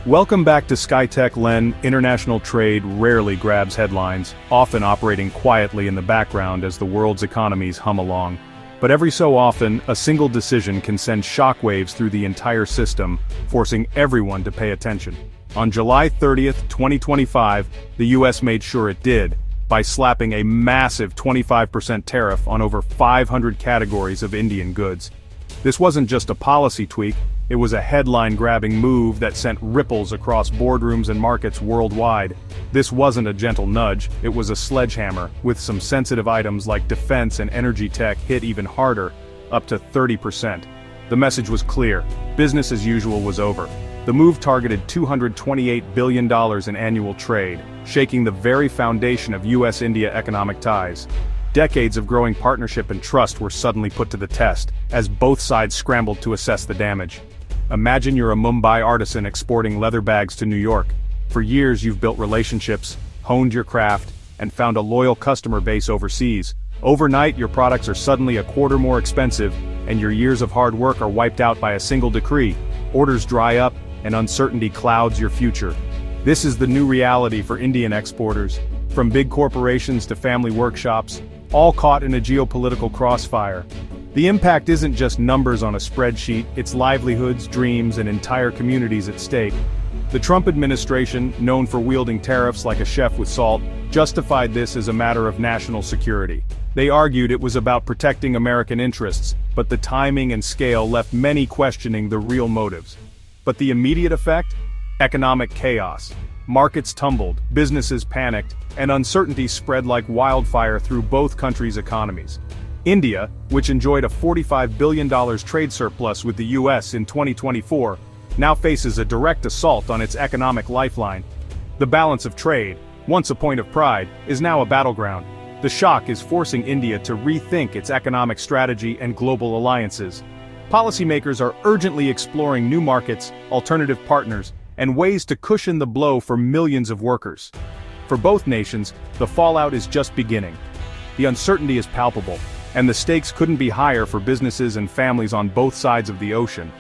Welcome back to Skytech-Lens. International trade rarely grabs headlines, often operating quietly in the background as the world's economies hum along. But every so often, a single decision can send shockwaves through the entire system, forcing everyone to pay attention. On July 30th, 2025, the US made sure it did, by slapping a massive 25% tariff on over 500 categories of Indian goods. This wasn't just a policy tweak, it was a headline-grabbing move that sent ripples across boardrooms and markets worldwide. This wasn't a gentle nudge, it was a sledgehammer, with some sensitive items like defense and energy tech hit even harder, up to 30%. The message was clear: business as usual was over. The move targeted $228 billion in annual trade, shaking the very foundation of US-India economic ties. Decades of growing partnership and trust were suddenly put to the test, as both sides scrambled to assess the damage. Imagine you're a Mumbai artisan exporting leather bags to New York. For years you've built relationships, honed your craft, and found a loyal customer base overseas. Overnight your products are suddenly a quarter more expensive, and your years of hard work are wiped out by a single decree. Orders dry up, and uncertainty clouds your future. This is the new reality for Indian exporters, from big corporations to family workshops, all caught in a geopolitical crossfire. The impact isn't just numbers on a spreadsheet, it's livelihoods, dreams, and entire communities at stake. The Trump administration, known for wielding tariffs like a chef with salt, justified this as a matter of national security. They argued it was about protecting American interests, but the timing and scale left many questioning the real motives. But the immediate effect? Economic chaos. Markets tumbled, businesses panicked, and uncertainty spread like wildfire through both countries' economies. India, which enjoyed a $45 billion trade surplus with the US in 2024, now faces a direct assault on its economic lifeline. The balance of trade, once a point of pride, is now a battleground. The shock is forcing India to rethink its economic strategy and global alliances. Policymakers are urgently exploring new markets, alternative partners, and ways to cushion the blow for millions of workers. For both nations, the fallout is just beginning. The uncertainty is palpable, and the stakes couldn't be higher for businesses and families on both sides of the ocean.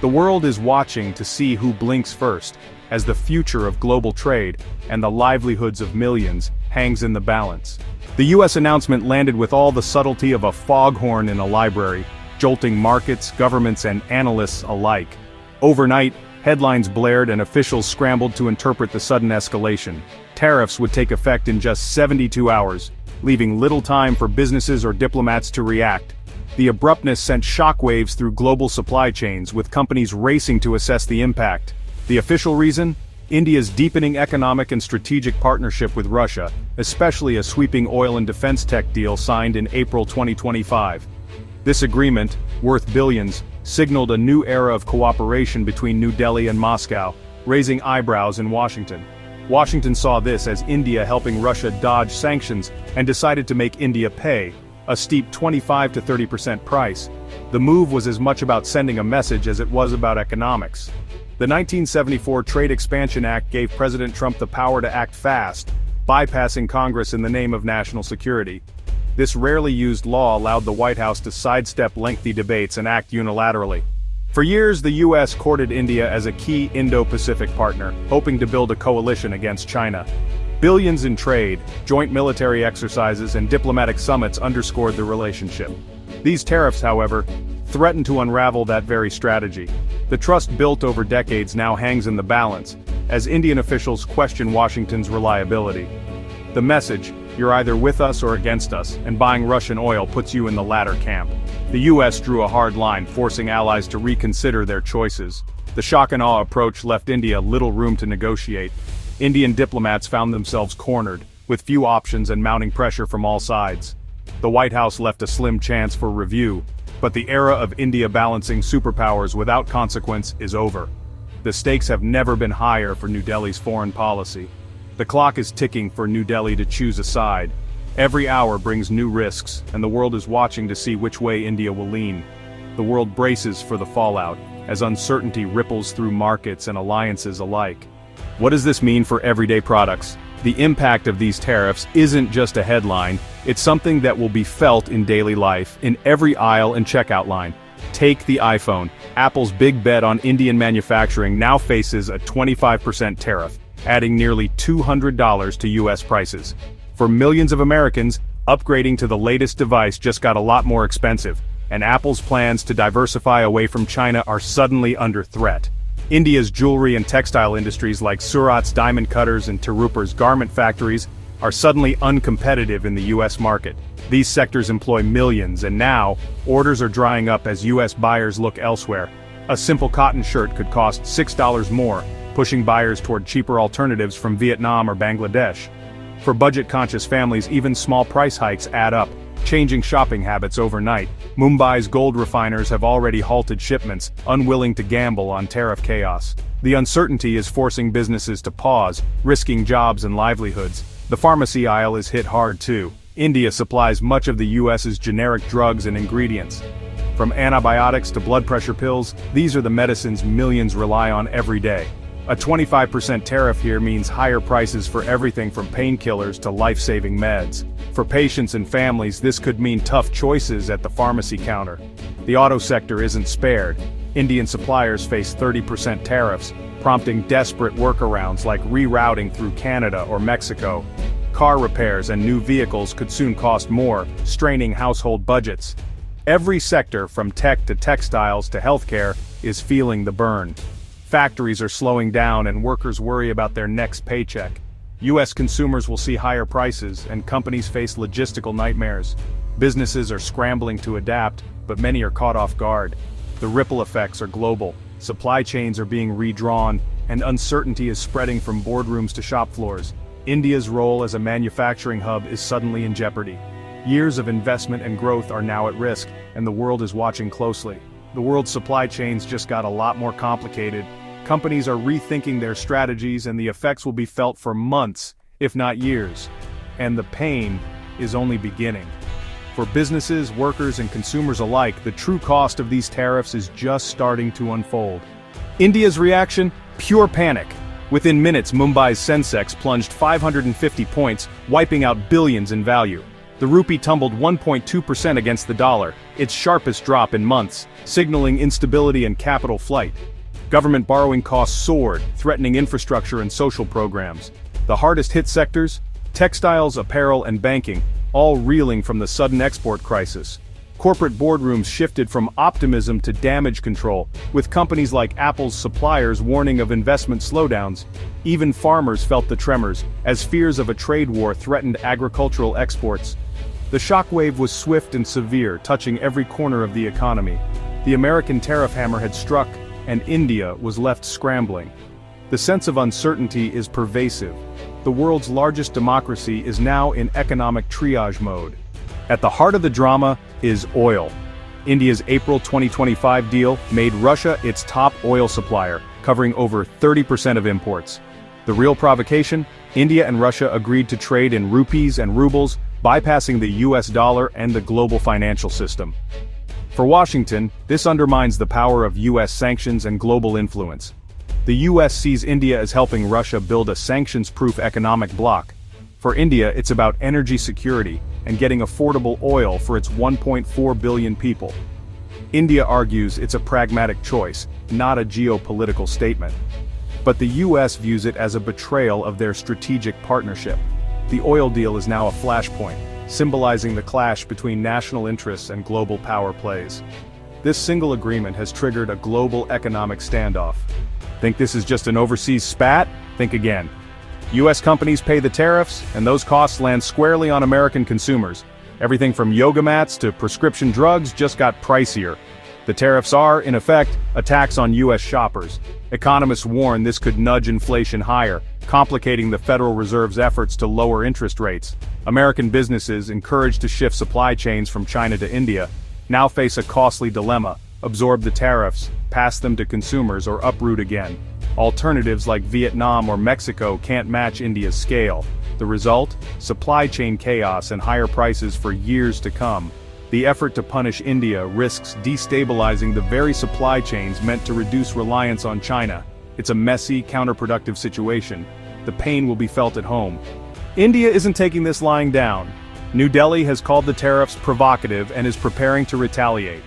The world is watching to see who blinks first, as the future of global trade and the livelihoods of millions hangs in the balance. The US announcement landed with all the subtlety of a foghorn in a library, jolting markets, governments, and analysts alike. Overnight, headlines blared and officials scrambled to interpret the sudden escalation. Tariffs would take effect in just 72 hours, leaving little time for businesses or diplomats to react. The abruptness sent shockwaves through global supply chains, with companies racing to assess the impact. The official reason? India's deepening economic and strategic partnership with Russia, especially a sweeping oil and defense tech deal signed in April 2025. This agreement, worth billions, signaled a new era of cooperation between New Delhi and Moscow, raising eyebrows in Washington. Washington saw this as India helping Russia dodge sanctions and decided to make India pay, a steep 25 to 30% price. The move was as much about sending a message as it was about economics. The 1974 Trade Expansion Act gave President Trump the power to act fast, bypassing Congress in the name of national security. This rarely used law allowed the White House to sidestep lengthy debates and act unilaterally. For years, the US courted India as a key Indo-Pacific partner, hoping to build a coalition against China. Billions in trade, joint military exercises, and diplomatic summits underscored the relationship. These tariffs, however, threaten to unravel that very strategy. The trust built over decades now hangs in the balance, as Indian officials question Washington's reliability. The message, "You're either with us or against us, and buying Russian oil puts you in the latter camp." The US drew a hard line, forcing allies to reconsider their choices. The shock and awe approach left India little room to negotiate. Indian diplomats found themselves cornered, with few options and mounting pressure from all sides. The White House left a slim chance for review, but the era of India balancing superpowers without consequence is over. The stakes have never been higher for New Delhi's foreign policy. The clock is ticking for New Delhi to choose a side. Every hour brings new risks, and the world is watching to see which way India will lean. The world braces for the fallout, as uncertainty ripples through markets and alliances alike. What does this mean for everyday products? The impact of these tariffs isn't just a headline, it's something that will be felt in daily life, in every aisle and checkout line. Take the iPhone. Apple's big bet on Indian manufacturing now faces a 25% tariff, adding nearly $200 to US prices. For millions of Americans, upgrading to the latest device just got a lot more expensive, and Apple's plans to diversify away from China are suddenly under threat. India's jewelry and textile industries like Surat's diamond cutters and Tirupur's garment factories are suddenly uncompetitive in the US market. These sectors employ millions, and now, orders are drying up as US buyers look elsewhere. A simple cotton shirt could cost $6 more, pushing buyers toward cheaper alternatives from Vietnam or Bangladesh. For budget-conscious families, even small price hikes add up, changing shopping habits overnight. Mumbai's gold refiners have already halted shipments, unwilling to gamble on tariff chaos. The uncertainty is forcing businesses to pause, risking jobs and livelihoods. The pharmacy aisle is hit hard too. India supplies much of the US's generic drugs and ingredients. From antibiotics to blood pressure pills, these are the medicines millions rely on every day. A 25% tariff here means higher prices for everything from painkillers to life-saving meds. For patients and families, this could mean tough choices at the pharmacy counter. The auto sector isn't spared. Indian suppliers face 30% tariffs, prompting desperate workarounds like rerouting through Canada or Mexico. Car repairs and new vehicles could soon cost more, straining household budgets. Every sector, from tech to textiles to healthcare, is feeling the burn. Factories are slowing down and workers worry about their next paycheck. US consumers will see higher prices, and companies face logistical nightmares. Businesses are scrambling to adapt, but many are caught off guard. The ripple effects are global, supply chains are being redrawn, and uncertainty is spreading from boardrooms to shop floors. India's role as a manufacturing hub is suddenly in jeopardy. Years of investment and growth are now at risk, and the world is watching closely. The world's supply chains just got a lot more complicated. Companies are rethinking their strategies, and the effects will be felt for months, if not years. And the pain is only beginning. For businesses, workers, and consumers alike, the true cost of these tariffs is just starting to unfold. India's reaction? Pure panic. Within minutes, Mumbai's Sensex plunged 550 points, wiping out billions in value. The rupee tumbled 1.2% against the dollar, its sharpest drop in months, signaling instability and capital flight. Government borrowing costs soared, threatening infrastructure and social programs. The hardest-hit sectors? Textiles, apparel, and banking, all reeling from the sudden export crisis. Corporate boardrooms shifted from optimism to damage control, with companies like Apple's suppliers warning of investment slowdowns. Even farmers felt the tremors, as fears of a trade war threatened agricultural exports. The shockwave was swift and severe, touching every corner of the economy. The American tariff hammer had struck, and India was left scrambling. The sense of uncertainty is pervasive. The world's largest democracy is now in economic triage mode. At the heart of the drama is oil. India's April 2025 deal made Russia its top oil supplier, covering over 30% of imports. The real provocation? India and Russia agreed to trade in rupees and rubles, bypassing the US dollar and the global financial system. For Washington, this undermines the power of US sanctions and global influence. The US sees India as helping Russia build a sanctions-proof economic bloc. For India, it's about energy security and getting affordable oil for its 1.4 billion people. India argues it's a pragmatic choice, not a geopolitical statement. But the US views it as a betrayal of their strategic partnership. The oil deal is now a flashpoint, symbolizing the clash between national interests and global power plays. This single agreement has triggered a global economic standoff. Think this is just an overseas spat? Think again. US companies pay the tariffs, and those costs land squarely on American consumers. Everything from yoga mats to prescription drugs just got pricier. The tariffs are, in effect, a tax on US shoppers. Economists warn this could nudge inflation higher, complicating the Federal Reserve's efforts to lower interest rates. American businesses, encouraged to shift supply chains from China to India, now face a costly dilemma: absorb the tariffs, pass them to consumers, or uproot again. Alternatives like Vietnam or Mexico can't match India's scale. The result? Supply chain chaos and higher prices for years to come. The effort to punish India risks destabilizing the very supply chains meant to reduce reliance on China. It's a messy, counterproductive situation. The pain will be felt at home. India isn't taking this lying down. New Delhi has called the tariffs provocative and is preparing to retaliate.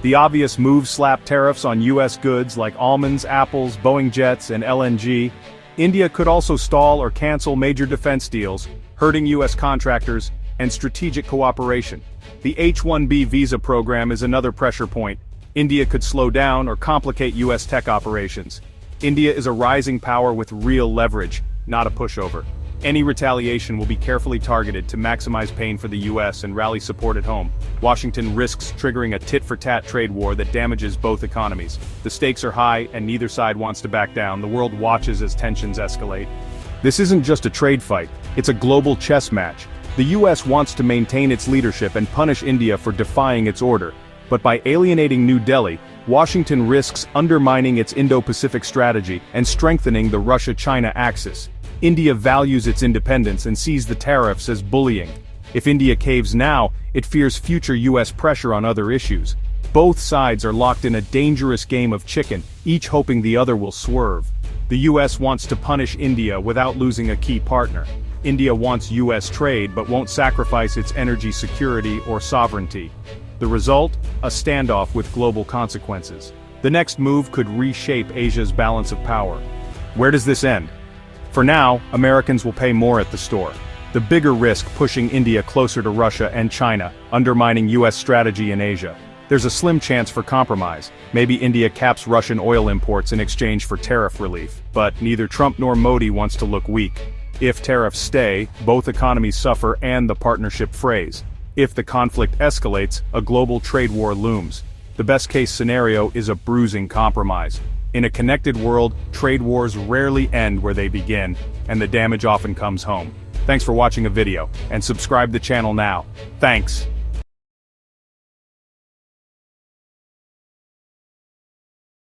The obvious moves slap tariffs on US goods like almonds, apples, Boeing jets, and LNG. India could also stall or cancel major defense deals, hurting US contractors and strategic cooperation. The H-1B visa program is another pressure point. India could slow down or complicate US tech operations. India is a rising power with real leverage, not a pushover. Any retaliation will be carefully targeted to maximize pain for the US and rally support at home. Washington risks triggering a tit-for-tat trade war that damages both economies. The stakes are high and neither side wants to back down. The world watches as tensions escalate. This isn't just a trade fight, it's a global chess match. The US wants to maintain its leadership and punish India for defying its order. But by alienating New Delhi, Washington risks undermining its Indo-Pacific strategy and strengthening the Russia-China axis. India values its independence and sees the tariffs as bullying. If India caves now, it fears future US pressure on other issues. Both sides are locked in a dangerous game of chicken, each hoping the other will swerve. The US wants to punish India without losing a key partner. India wants US trade but won't sacrifice its energy security or sovereignty. The result? A standoff with global consequences. The next move could reshape Asia's balance of power. Where does this end? For now, Americans will pay more at the store. The bigger risk pushing India closer to Russia and China, undermining US strategy in Asia. There's a slim chance for compromise. Maybe India caps Russian oil imports in exchange for tariff relief. But neither Trump nor Modi wants to look weak. If tariffs stay, both economies suffer and the partnership frays. If the conflict escalates, a global trade war looms. The best-case scenario is a bruising compromise. In a connected world, trade wars rarely end where they begin, and the damage often comes home. Thanks for watching a video, and subscribe the channel now. Thanks.